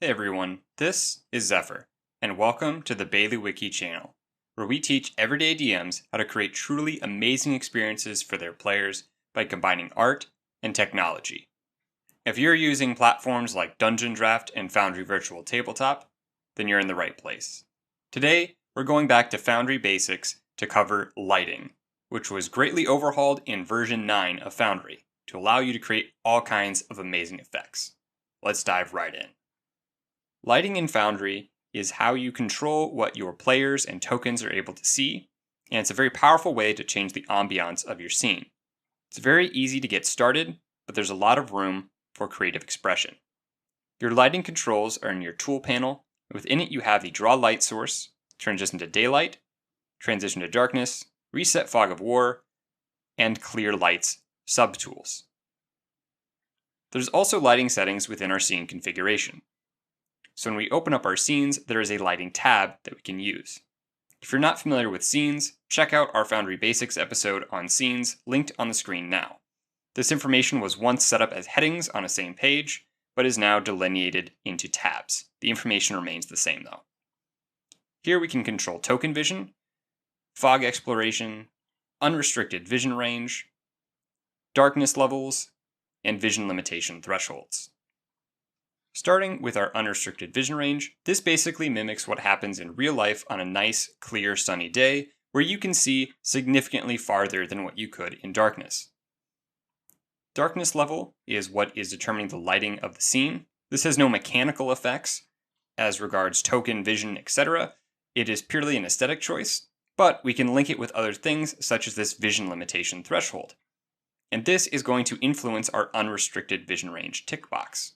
Hey everyone, this is Zephyr, and welcome to the Baileywiki channel, where we teach everyday DMs how to create truly amazing experiences for their players by combining art and technology. If you're using platforms like Dungeon Draft and Foundry Virtual Tabletop, then you're in the right place. Today, we're going back to Foundry Basics to cover lighting, which was greatly overhauled in version 9 of Foundry to allow you to create all kinds of amazing effects. Let's dive right in. Lighting in Foundry is how you control what your players and tokens are able to see, and it's a very powerful way to change the ambiance of your scene. It's very easy to get started, but there's a lot of room for creative expression. Your lighting controls are in your tool panel. Within it you have the draw light source, transition to daylight, transition to darkness, reset fog of war, and clear lights subtools. There's also lighting settings within our scene configuration. So when we open up our scenes, there is a lighting tab that we can use. If you're not familiar with scenes, check out our Foundry Basics episode on scenes linked on the screen now. This information was once set up as headings on a same page, but is now delineated into tabs. The information remains the same though. Here we can control token vision, fog exploration, unrestricted vision range, darkness levels, and vision limitation thresholds. Starting with our unrestricted vision range, this basically mimics what happens in real life on a nice, clear, sunny day, where you can see significantly farther than what you could in darkness. Darkness level is what is determining the lighting of the scene. This has no mechanical effects as regards token, vision, etc. It is purely an aesthetic choice, but we can link it with other things such as this vision limitation threshold. And this is going to influence our unrestricted vision range tick box.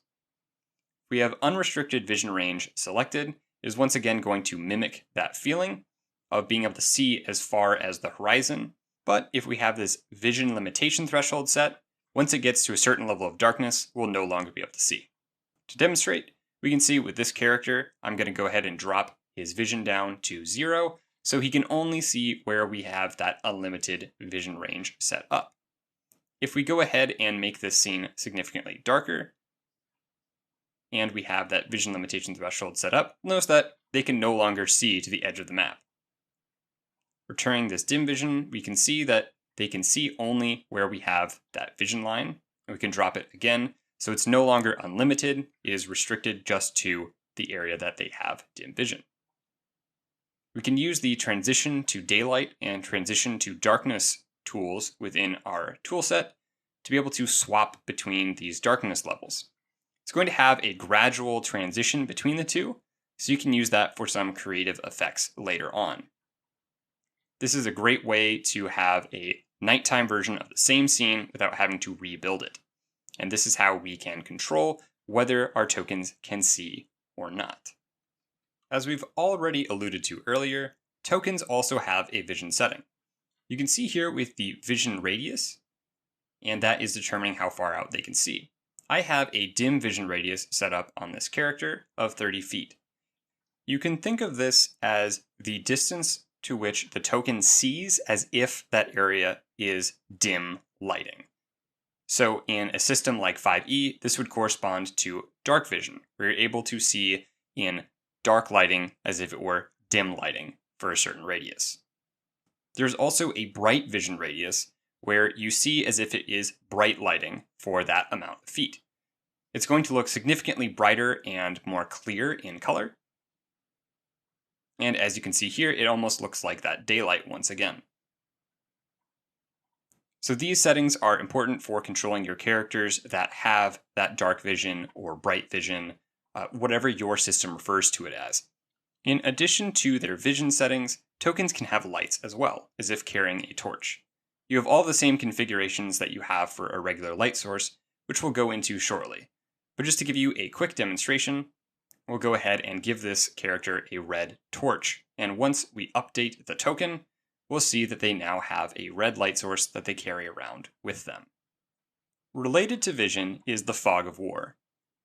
We have unrestricted vision range selected, it is once again going to mimic that feeling of being able to see as far as the horizon. But if we have this vision limitation threshold set, once it gets to a certain level of darkness, we'll no longer be able to see. To demonstrate, we can see with this character, I'm going to go ahead and drop his vision down to 0, so he can only see where we have that unlimited vision range set up. If we go ahead and make this scene significantly darker, and we have that vision limitation threshold set up, notice that they can no longer see to the edge of the map. Returning this dim vision, we can see that they can see only where we have that vision line, and we can drop it again, so it's no longer unlimited, it is restricted just to the area that they have dim vision. We can use the transition to daylight and transition to darkness tools within our toolset to be able to swap between these darkness levels. It's going to have a gradual transition between the two, so you can use that for some creative effects later on. This is a great way to have a nighttime version of the same scene without having to rebuild it. And this is how we can control whether our tokens can see or not. As we've already alluded to earlier, tokens also have a vision setting. You can see here with the vision radius, and that is determining how far out they can see. I have a dim vision radius set up on this character of 30 feet. You can think of this as the distance to which the token sees as if that area is dim lighting. So in a system like 5e, this would correspond to dark vision, where you're able to see in dark lighting as if it were dim lighting for a certain radius. There's also a bright vision radius, where you see as if it is bright lighting for that amount of feet. It's going to look significantly brighter and more clear in color. And as you can see here, it almost looks like that daylight once again. So these settings are important for controlling your characters that have that dark vision or bright vision, whatever your system refers to it as. In addition to their vision settings, tokens can have lights as well, as if carrying a torch. You have all the same configurations that you have for a regular light source, which we'll go into shortly. But just to give you a quick demonstration, we'll go ahead and give this character a red torch. And once we update the token, we'll see that they now have a red light source that they carry around with them. Related to vision is the fog of war.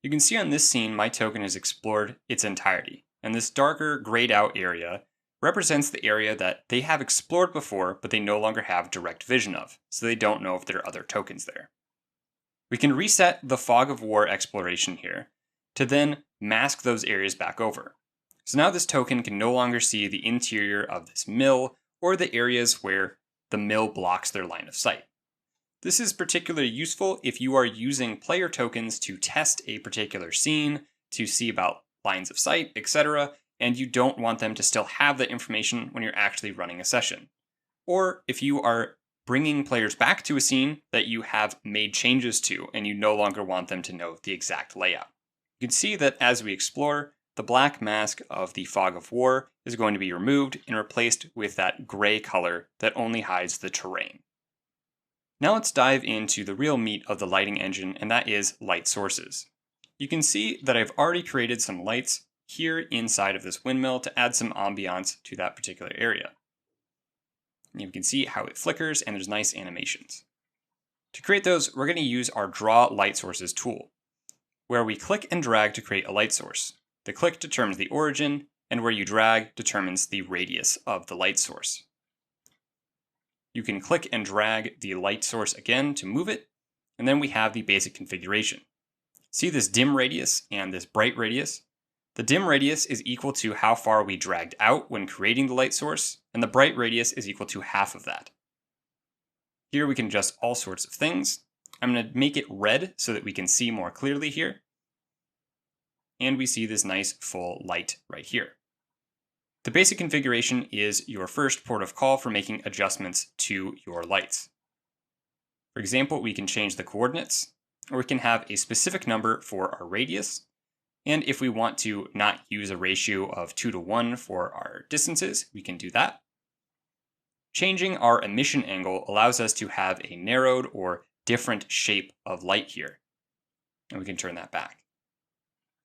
You can see on this scene my token has explored its entirety, and this darker grayed out area represents the area that they have explored before, but they no longer have direct vision of, so they don't know if there are other tokens there. We can reset the fog of war exploration here to then mask those areas back over. So now this token can no longer see the interior of this mill or the areas where the mill blocks their line of sight. This is particularly useful if you are using player tokens to test a particular scene, to see about lines of sight, etc., and you don't want them to still have that information when you're actually running a session. Or if you are bringing players back to a scene that you have made changes to and you no longer want them to know the exact layout. You can see that as we explore, the black mask of the Fog of War is going to be removed and replaced with that gray color that only hides the terrain. Now let's dive into the real meat of the lighting engine, and that is light sources. You can see that I've already created some lights here inside of this windmill to add some ambiance to that particular area. And you can see how it flickers and there's nice animations. To create those, we're going to use our Draw Light Sources tool, where we click and drag to create a light source. The click determines the origin, and where you drag determines the radius of the light source. You can click and drag the light source again to move it, and then we have the basic configuration. See this dim radius and this bright radius? The dim radius is equal to how far we dragged out when creating the light source, and the bright radius is equal to half of that. Here we can adjust all sorts of things. I'm going to make it red so that we can see more clearly here. And we see this nice full light right here. The basic configuration is your first port of call for making adjustments to your lights. For example, we can change the coordinates, or we can have a specific number for our radius. And if we want to not use a ratio of 2:1 for our distances, we can do that. Changing our emission angle allows us to have a narrowed or different shape of light here. And we can turn that back.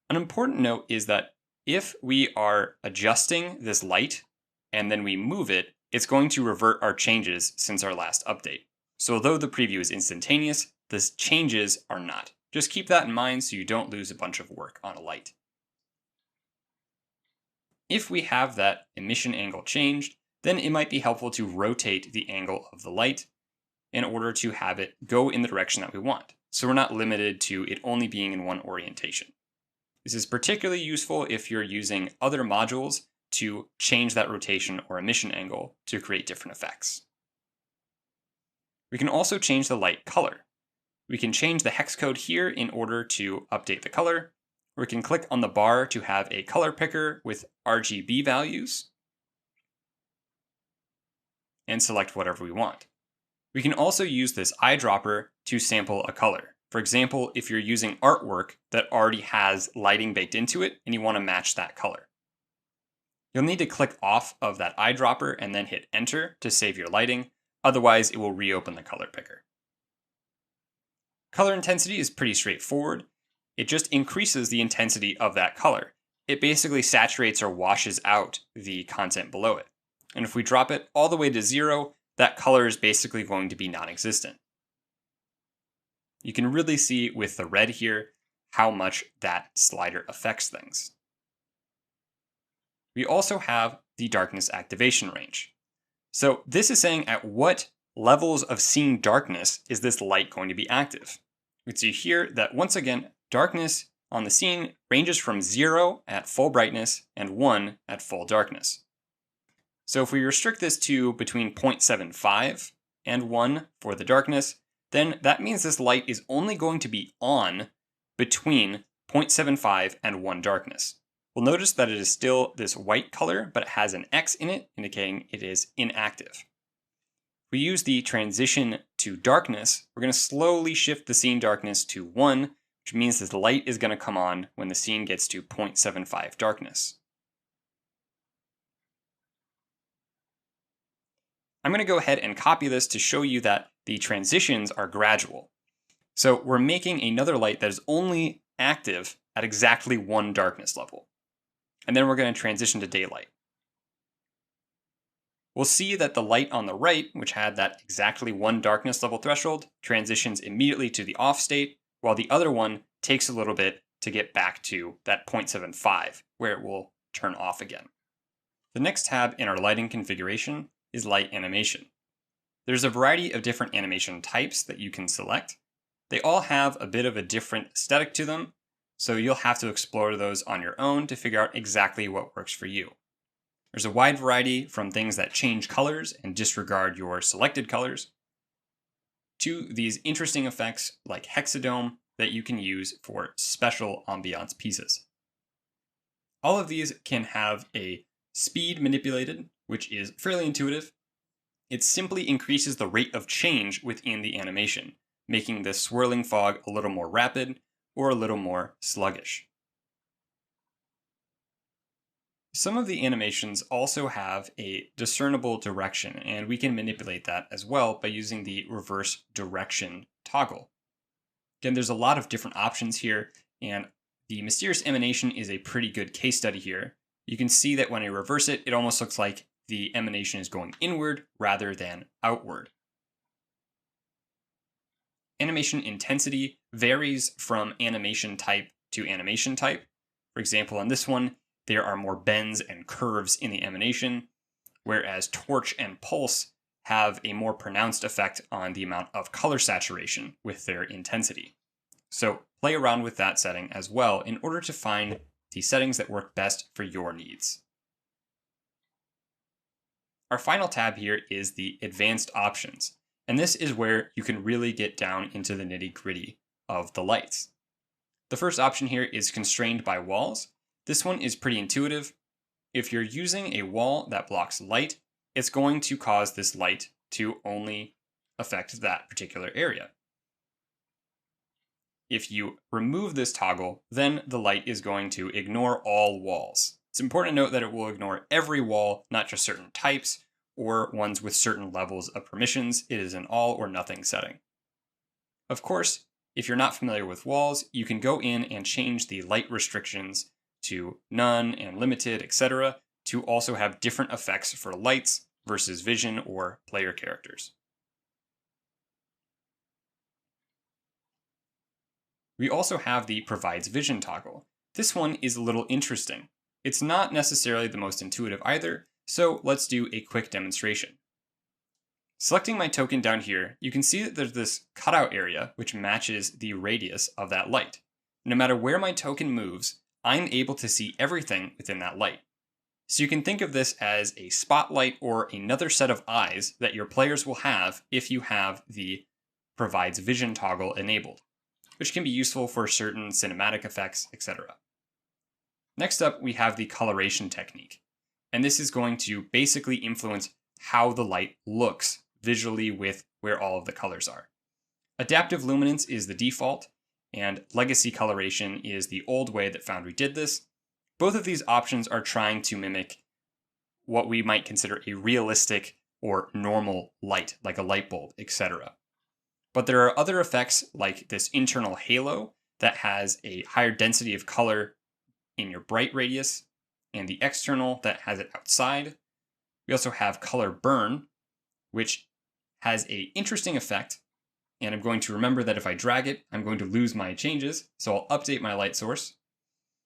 An important note is that if we are adjusting this light and then we move it, it's going to revert our changes since our last update. So although the preview is instantaneous, the changes are not. Just keep that in mind so you don't lose a bunch of work on a light. If we have that emission angle changed, then it might be helpful to rotate the angle of the light in order to have it go in the direction that we want. So we're not limited to it only being in one orientation. This is particularly useful if you're using other modules to change that rotation or emission angle to create different effects. We can also change the light color. We can change the hex code here in order to update the color. Or we can click on the bar to have a color picker with RGB values and select whatever we want. We can also use this eyedropper to sample a color. For example, if you're using artwork that already has lighting baked into it and you want to match that color. You'll need to click off of that eyedropper and then hit enter to save your lighting. Otherwise, it will reopen the color picker. Color intensity is pretty straightforward. It just increases the intensity of that color. It basically saturates or washes out the content below it. And if we drop it all the way to 0, that color is basically going to be non-existent. You can really see with the red here how much that slider affects things. We also have the darkness activation range. So this is saying at what levels of scene darkness is this light going to be active. We can see here that once again, darkness on the scene ranges from 0 at full brightness and 1 at full darkness. So if we restrict this to between 0.75 and 1 for the darkness, then that means this light is only going to be on between 0.75 and 1 darkness. We'll notice that it is still this white color, but it has an X in it, indicating it is inactive. If we use the transition to darkness, we're going to slowly shift the scene darkness to 1, which means that the light is going to come on when the scene gets to 0.75 darkness. I'm going to go ahead and copy this to show you that the transitions are gradual. So we're making another light that is only active at exactly 1 darkness level. And then we're going to transition to daylight. We'll see that the light on the right, which had that exactly 1 darkness level threshold, transitions immediately to the off state, while the other one takes a little bit to get back to that 0.75, where it will turn off again. The next tab in our lighting configuration is light animation. There's a variety of different animation types that you can select. They all have a bit of a different aesthetic to them, so you'll have to explore those on your own to figure out exactly what works for you. There's a wide variety from things that change colors and disregard your selected colors to these interesting effects like hexadome that you can use for special ambiance pieces. All of these can have a speed manipulated, which is fairly intuitive. It simply increases the rate of change within the animation, making the swirling fog a little more rapid or a little more sluggish. Some of the animations also have a discernible direction, and we can manipulate that as well by using the reverse direction toggle. Again, there's a lot of different options here, and the mysterious emanation is a pretty good case study here. You can see that when I reverse it, it almost looks like the emanation is going inward rather than outward. Animation intensity varies from animation type to animation type. For example, on this one, there are more bends and curves in the emanation, whereas torch and pulse have a more pronounced effect on the amount of color saturation with their intensity. So play around with that setting as well in order to find the settings that work best for your needs. Our final tab here is the advanced options, and this is where you can really get down into the nitty-gritty of the lights. The first option here is constrained by walls. This one is pretty intuitive. If you're using a wall that blocks light, it's going to cause this light to only affect that particular area. If you remove this toggle, then the light is going to ignore all walls. It's important to note that it will ignore every wall, not just certain types or ones with certain levels of permissions. It is an all or nothing setting. Of course, if you're not familiar with walls, you can go in and change the light restrictions to none and limited, etc., to also have different effects for lights versus vision or player characters. We also have the provides vision toggle. This one is a little interesting. It's not necessarily the most intuitive either, so let's do a quick demonstration. Selecting my token down here, you can see that there's this cutout area which matches the radius of that light. No matter where my token moves, I'm able to see everything within that light. So you can think of this as a spotlight or another set of eyes that your players will have if you have the provides vision toggle enabled, which can be useful for certain cinematic effects, etc. Next up, we have the coloration technique, and this is going to basically influence how the light looks visually with where all of the colors are. Adaptive luminance is the default, and legacy coloration is the old way that Foundry did this. Both of these options are trying to mimic what we might consider a realistic or normal light, like a light bulb, etc. But there are other effects like this internal halo that has a higher density of color in your bright radius, and the external that has it outside. We also have color burn, which has an interesting effect. And I'm going to remember that if I drag it, I'm going to lose my changes. So I'll update my light source.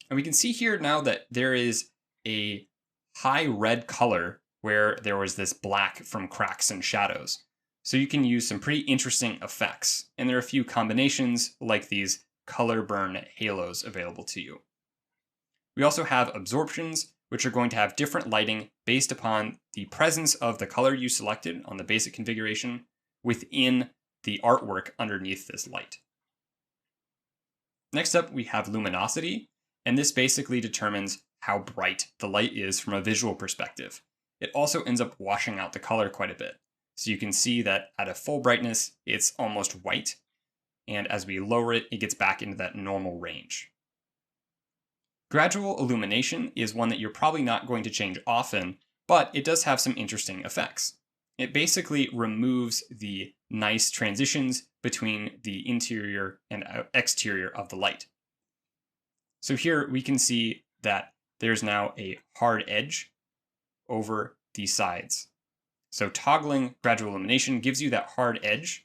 And we can see here now that there is a high red color where there was this black from cracks and shadows. So you can use some pretty interesting effects. And there are a few combinations like these color burn halos available to you. We also have absorptions, which are going to have different lighting based upon the presence of the color you selected on the basic configuration within the artwork underneath this light. Next up, we have luminosity, and this basically determines how bright the light is from a visual perspective. It also ends up washing out the color quite a bit. So you can see that at a full brightness, it's almost white, and as we lower it, it gets back into that normal range. Gradual illumination is one that you're probably not going to change often, but it does have some interesting effects. It basically removes the nice transitions between the interior and exterior of the light. So here we can see that there's now a hard edge over the sides. So toggling gradual illumination gives you that hard edge.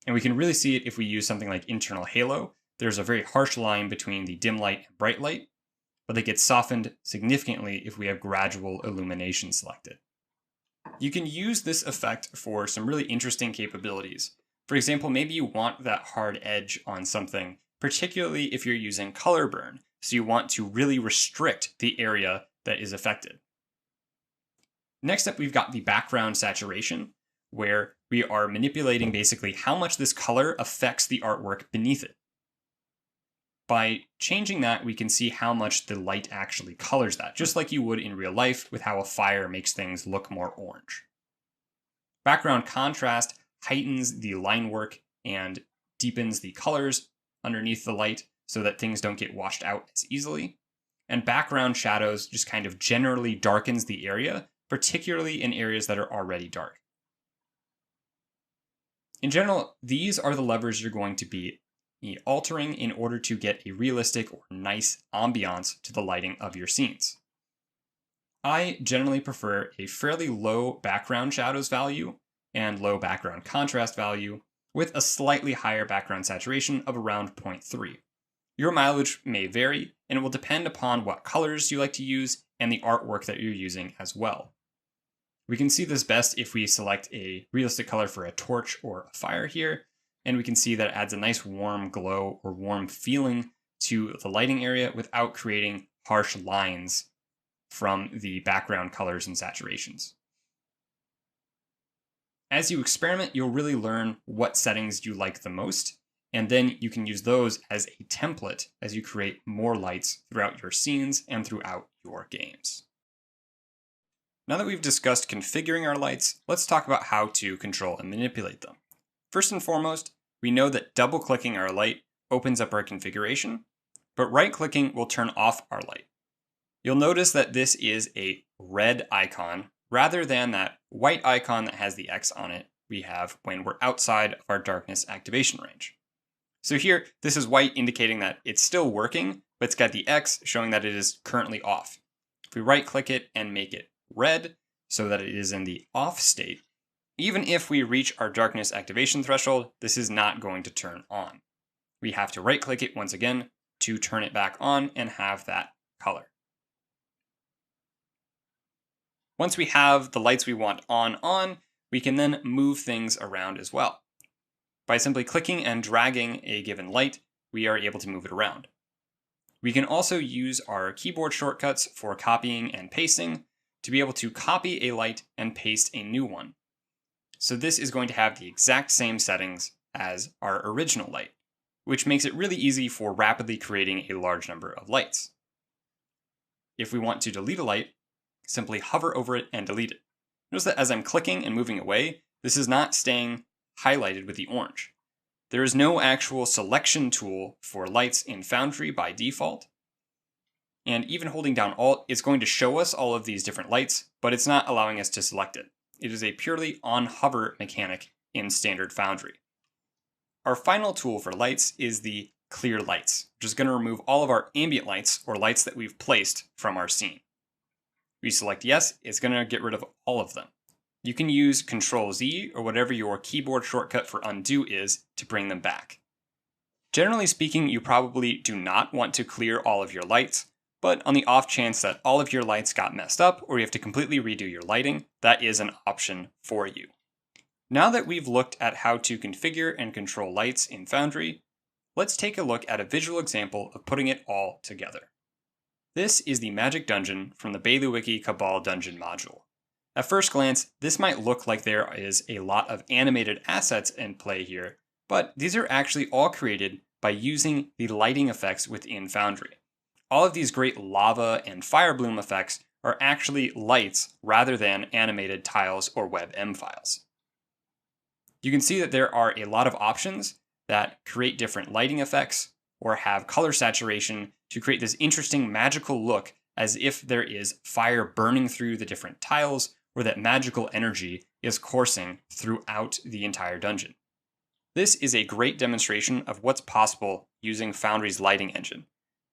And we can really see it if we use something like internal halo. There's a very harsh line between the dim light and bright light, but they get softened significantly if we have gradual illumination selected. You can use this effect for some really interesting capabilities. For example, maybe you want that hard edge on something particularly if you're using color burn, so you want to really restrict the area that is affected. Next up, we've got the background saturation, where we are manipulating basically how much this color affects the artwork beneath it. By changing that, we can see how much the light actually colors that, just like you would in real life with how a fire makes things look more orange. Background contrast heightens the line work and deepens the colors underneath the light so that things don't get washed out as easily. And background shadows just kind of generally darkens the area, particularly in areas that are already dark. In general, these are the levers you're going to be altering in order to get a realistic or nice ambiance to the lighting of your scenes. I generally prefer a fairly low background shadows value and low background contrast value with a slightly higher background saturation of around 0.3. Your mileage may vary, and it will depend upon what colors you like to use and the artwork that you're using as well. We can see this best if we select a realistic color for a torch or a fire here, and we can see that it adds a nice warm glow or warm feeling to the lighting area without creating harsh lines from the background colors and saturations. As you experiment, you'll really learn what settings you like the most, and then you can use those as a template as you create more lights throughout your scenes and throughout your games. Now that we've discussed configuring our lights, let's talk about how to control and manipulate them. First and foremost, we know that double-clicking our light opens up our configuration, but right-clicking will turn off our light. You'll notice that this is a red icon rather than that white icon that has the X on it we have when we're outside of our darkness activation range. So here, this is white indicating that it's still working, but it's got the X showing that it is currently off. If we right-click it and make it red so that it is in the off state, even if we reach our darkness activation threshold, this is not going to turn on. We have to right-click it once again to turn it back on and have that color. Once we have the lights we want on, we can then move things around as well. By simply clicking and dragging a given light, we are able to move it around. We can also use our keyboard shortcuts for copying and pasting to be able to copy a light and paste a new one. So this is going to have the exact same settings as our original light, which makes it really easy for rapidly creating a large number of lights. If we want to delete a light, simply hover over it and delete it. Notice that as I'm clicking and moving away, this is not staying highlighted with the orange. There is no actual selection tool for lights in Foundry by default. And even holding down Alt, it's going to show us all of these different lights, but it's not allowing us to select it. It is a purely on-hover mechanic in standard Foundry. Our final tool for lights is the clear lights, which is going to remove all of our ambient lights or lights that we've placed from our scene. We select yes, it's going to get rid of all of them. You can use Ctrl-Z or whatever your keyboard shortcut for undo is to bring them back. Generally speaking, you probably do not want to clear all of your lights, but on the off chance that all of your lights got messed up or you have to completely redo your lighting, that is an option for you. Now that we've looked at how to configure and control lights in Foundry, let's take a look at a visual example of putting it all together. This is the Magic Dungeon from the Baileywiki Cabal Dungeon module. At first glance, this might look like there is a lot of animated assets in play here, but these are actually all created by using the lighting effects within Foundry. All of these great lava and fire bloom effects are actually lights rather than animated tiles or WebM files. You can see that there are a lot of options that create different lighting effects or have color saturation to create this interesting magical look as if there is fire burning through the different tiles or that magical energy is coursing throughout the entire dungeon. This is a great demonstration of what's possible using Foundry's lighting engine.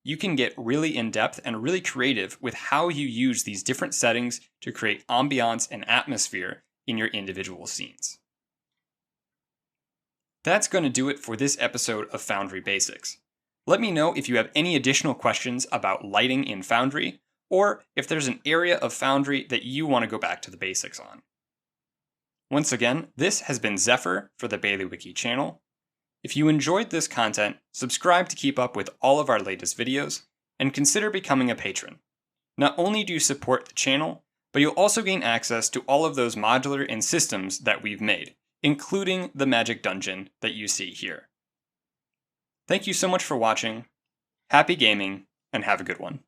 You can get really in-depth and really creative with how you use these different settings to create ambiance and atmosphere in your individual scenes. That's going to do it for this episode of Foundry Basics. Let me know if you have any additional questions about lighting in Foundry, or if there's an area of Foundry that you want to go back to the basics on. Once again, this has been Zephyr for the Baileywiki channel. If you enjoyed this content, subscribe to keep up with all of our latest videos, and consider becoming a patron. Not only do you support the channel, but you'll also gain access to all of those modular and systems that we've made, including the Magic Dungeon that you see here. Thank you so much for watching, happy gaming, and have a good one.